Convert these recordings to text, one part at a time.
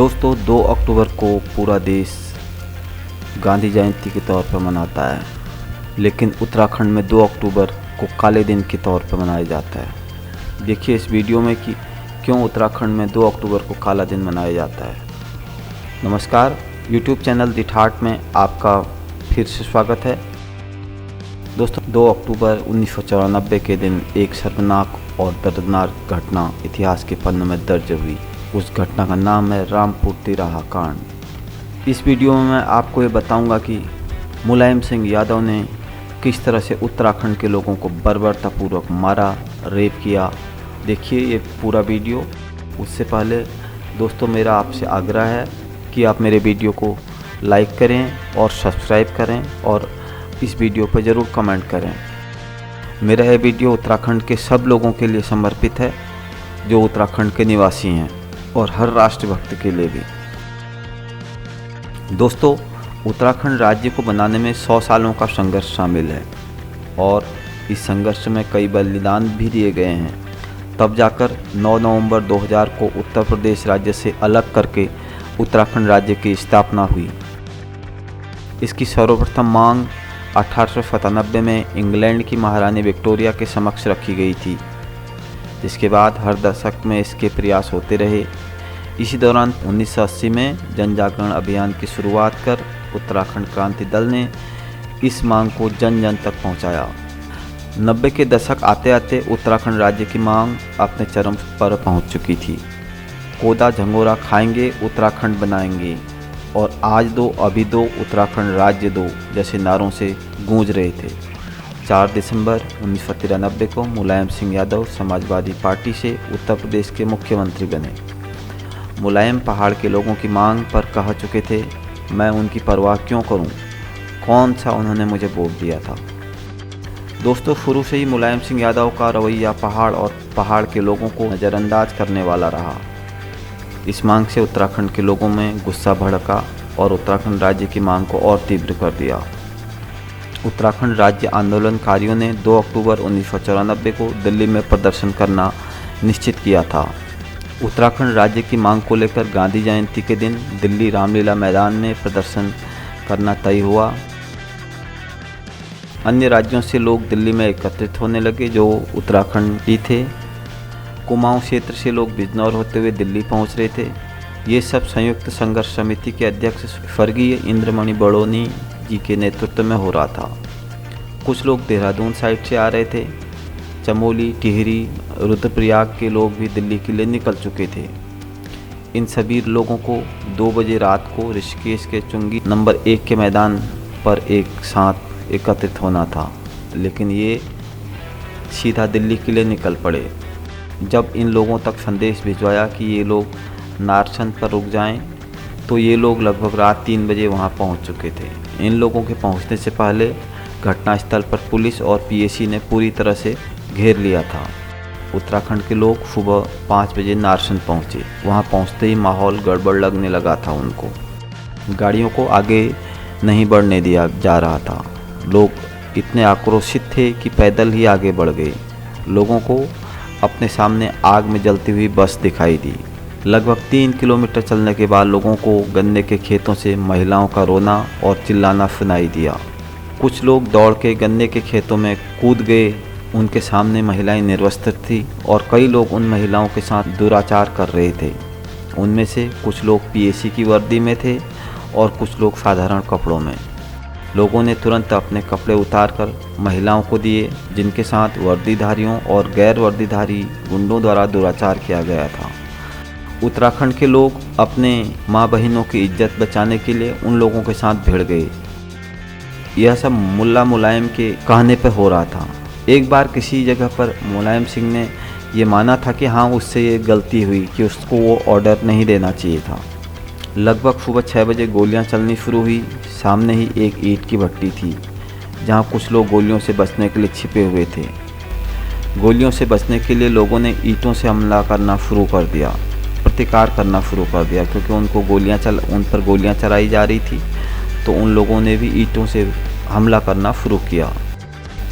दोस्तों 2 अक्टूबर को पूरा देश गांधी जयंती के तौर पर मनाता है, लेकिन उत्तराखंड में 2 अक्टूबर को काले दिन के तौर पर मनाया जाता है। देखिए इस वीडियो में कि क्यों उत्तराखंड में 2 अक्टूबर को काला दिन मनाया जाता है। नमस्कार, YouTube चैनल दी ठाट में आपका फिर से स्वागत है। दोस्तों 2 अक्टूबर 1994 के दिन एक शर्मनाक और दर्दनाक घटना इतिहास के पन्नों में दर्ज हुई। उस घटना का नाम है रामपुर तिराहा कांड। इस वीडियो में मैं आपको ये बताऊंगा कि मुलायम सिंह यादव ने किस तरह से उत्तराखंड के लोगों को बर्बरतापूर्वक मारा, रेप किया। देखिए ये पूरा वीडियो। उससे पहले दोस्तों मेरा आपसे आग्रह है कि आप मेरे वीडियो को लाइक करें और सब्सक्राइब करें और इस वीडियो पर ज़रूर कमेंट करें। मेरा यह वीडियो उत्तराखंड के सब लोगों के लिए समर्पित है जो उत्तराखंड के निवासी हैं और हर राष्ट्रभक्त के लिए भी। दोस्तों उत्तराखंड राज्य को बनाने में 100 सालों का संघर्ष शामिल है और इस संघर्ष में कई बलिदान भी दिए गए हैं। तब जाकर 9 नवंबर 2000 को उत्तर प्रदेश राज्य से अलग करके उत्तराखंड राज्य की स्थापना हुई। इसकी सर्वप्रथम मांग 1897 में इंग्लैंड की महारानी विक्टोरिया के समक्ष रखी गई थी, जिसके बाद हर दशक में इसके प्रयास होते रहे। इसी दौरान 1980 में जन जागरण अभियान की शुरुआत कर उत्तराखंड क्रांति दल ने इस मांग को जन जन तक पहुंचाया। 90 के दशक आते आते उत्तराखंड राज्य की मांग अपने चरम पर पहुंच चुकी थी। कोदा झंगोरा खाएंगे उत्तराखंड बनाएंगे और आज दो अभी दो उत्तराखंड राज्य दो जैसे नारों से गूंज रहे थे। 4 दिसंबर 1993 को मुलायम सिंह यादव समाजवादी पार्टी से उत्तर प्रदेश के मुख्यमंत्री बने। मुलायम पहाड़ के लोगों की मांग पर कह चुके थे, मैं उनकी परवाह क्यों करूं, कौन सा उन्होंने मुझे वोट दिया था। दोस्तों शुरू से ही मुलायम सिंह यादव का रवैया पहाड़ और पहाड़ के लोगों को नज़रअंदाज करने वाला रहा। इस मांग से उत्तराखंड के लोगों में गुस्सा भड़का और उत्तराखंड राज्य की मांग को और तीव्र कर दिया। उत्तराखंड राज्य आंदोलनकारियों ने 2 अक्टूबर 1994 को दिल्ली में प्रदर्शन करना निश्चित किया था। उत्तराखंड राज्य की मांग को लेकर गांधी जयंती के दिन दिल्ली रामलीला मैदान में प्रदर्शन करना तय हुआ। अन्य राज्यों से लोग दिल्ली में एकत्रित होने लगे जो उत्तराखंड ही थे। कुमाऊं क्षेत्र से लोग बिजनौर होते हुए दिल्ली पहुंच रहे थे। ये सब संयुक्त संघर्ष समिति के अध्यक्ष स्वर्गीय इंद्रमणि बड़ोनी जी के नेतृत्व में हो रहा था। कुछ लोग देहरादून साइड से आ रहे थे। चमोली, टिहरी, रुद्रप्रयाग के लोग भी दिल्ली के लिए निकल चुके थे। इन सभी लोगों को 2 बजे रात को ऋषिकेश के चुंगी नंबर 1 के मैदान पर एक साथ एकत्रित होना था, लेकिन ये सीधा दिल्ली के लिए निकल पड़े। जब इन लोगों तक संदेश भिजवाया कि ये लोग नारचंद पर रुक जाएं, तो ये लोग लगभग रात 3 बजे वहां पहुंच चुके थे। इन लोगों के पहुंचने से पहले घटनास्थल पर पुलिस और पीएसी ने पूरी तरह से घेर लिया था। उत्तराखंड के लोग सुबह 5 बजे नारचंद पहुंचे। वहां पहुंचते ही माहौल गड़बड़ लगने लगा था। उनको गाड़ियों को आगे नहीं बढ़ने दिया जा रहा था। लोग इतने आक्रोशित थे कि पैदल ही आगे बढ़ गए। लोगों को अपने सामने आग में जलती हुई बस दिखाई दी। लगभग 3 किलोमीटर चलने के बाद लोगों को गन्ने के खेतों से महिलाओं का रोना और चिल्लाना सुनाई दिया। कुछ लोग दौड़ के गन्ने के खेतों में कूद गए। उनके सामने महिलाएं निर्वस्त्र थी और कई लोग उन महिलाओं के साथ दुराचार कर रहे थे। उनमें से कुछ लोग पीएसी की वर्दी में थे और कुछ लोग साधारण कपड़ों में। लोगों ने तुरंत अपने कपड़े उतारकर महिलाओं को दिए, जिनके साथ वर्दीधारियों और गैर वर्दीधारी गुंडों द्वारा दुराचार किया गया था। उत्तराखंड के लोग अपने माँ बहनों की इज्जत बचाने के लिए उन लोगों के साथ भिड़ गए। यह सब मुल्ला मुलायम के कहने पर हो रहा था। एक बार किसी जगह पर मुलायम सिंह ने ये माना था कि हाँ उससे ये गलती हुई कि उसको वो ऑर्डर नहीं देना चाहिए था। लगभग सुबह 6 बजे गोलियां चलनी शुरू हुई। सामने ही एक ईंट की भट्टी थी जहाँ कुछ लोग गोलियों से बचने के लिए छिपे हुए थे। गोलियों से बचने के लिए लोगों ने ईंटों से हमला करना शुरू कर दिया, प्रतिकार करना शुरू कर दिया, क्योंकि उनको उन पर गोलियां चलाई जा रही थी। तो उन लोगों ने भी ईंटों से हमला करना शुरू किया।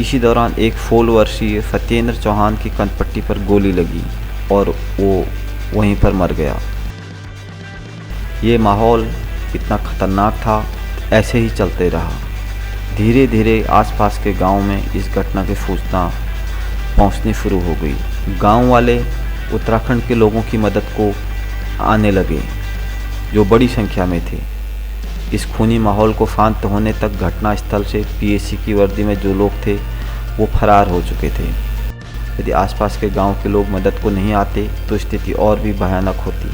इसी दौरान एक 16 वर्षीय सत्येंद्र चौहान की कनपट्टी पर गोली लगी और वो वहीं पर मर गया। ये माहौल इतना खतरनाक था, ऐसे ही चलते रहा। धीरे धीरे आसपास के गांव में इस घटना की सूचना पहुंचनी शुरू हो गई। गांव वाले उत्तराखंड के लोगों की मदद को आने लगे, जो बड़ी संख्या में थे। इस खूनी माहौल को शांत होने तक घटना स्थल से पीएसी की वर्दी में जो लोग थे वो फरार हो चुके थे। यदि आसपास के गांव के लोग मदद को नहीं आते तो स्थिति और भी भयानक होती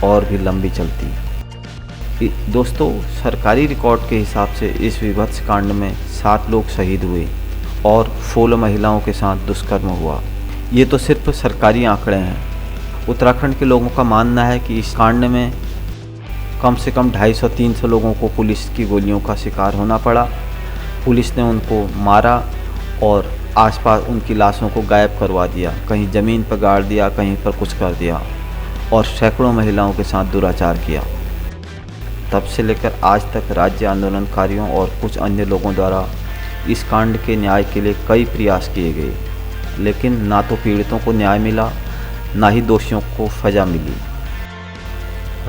और भी लंबी चलती। दोस्तों, सरकारी रिकॉर्ड के हिसाब से इस विभत्स कांड में 7 लोग शहीद हुए और 16 महिलाओं के साथ दुष्कर्म हुआ। ये तो सिर्फ सरकारी आंकड़े हैं। उत्तराखंड के लोगों का मानना है कि इस कांड में कम से कम 250-300 लोगों को पुलिस की गोलियों का शिकार होना पड़ा। पुलिस ने उनको मारा और आसपास उनकी लाशों को गायब करवा दिया, कहीं ज़मीन पर गाड़ दिया, कहीं पर कुछ कर दिया और सैकड़ों महिलाओं के साथ दुराचार किया। तब से लेकर आज तक राज्य आंदोलनकारियों और कुछ अन्य लोगों द्वारा इस कांड के न्याय के लिए कई प्रयास किए गए, लेकिन ना तो पीड़ितों को न्याय मिला, ना ही दोषियों को सजा मिली।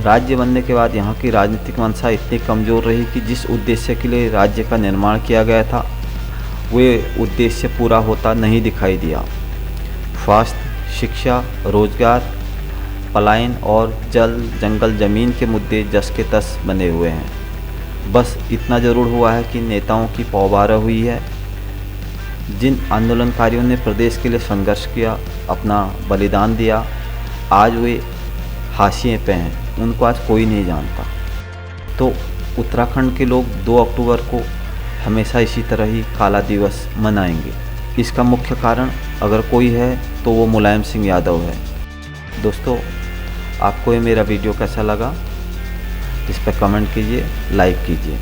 राज्य बनने के बाद यहाँ की राजनीतिक मंशा इतनी कमज़ोर रही कि जिस उद्देश्य के लिए राज्य का निर्माण किया गया था वे उद्देश्य पूरा होता नहीं दिखाई दिया। स्वास्थ्य, शिक्षा, रोजगार, पलायन और जल, जंगल, ज़मीन के मुद्दे जस के तस बने हुए हैं। बस इतना ज़रूर हुआ है कि नेताओं की पौबारा हुई है। जिन आंदोलनकारियों ने प्रदेश के लिए संघर्ष किया, अपना बलिदान दिया, आज वे हाशिए पे हैं, उनको आज कोई नहीं जानता। तो उत्तराखंड के लोग 2 अक्टूबर को हमेशा इसी तरह ही काला दिवस मनाएंगे। इसका मुख्य कारण अगर कोई है तो वो मुलायम सिंह यादव है। दोस्तों, आपको ये मेरा वीडियो कैसा लगा इस पर कमेंट कीजिए, लाइक कीजिए।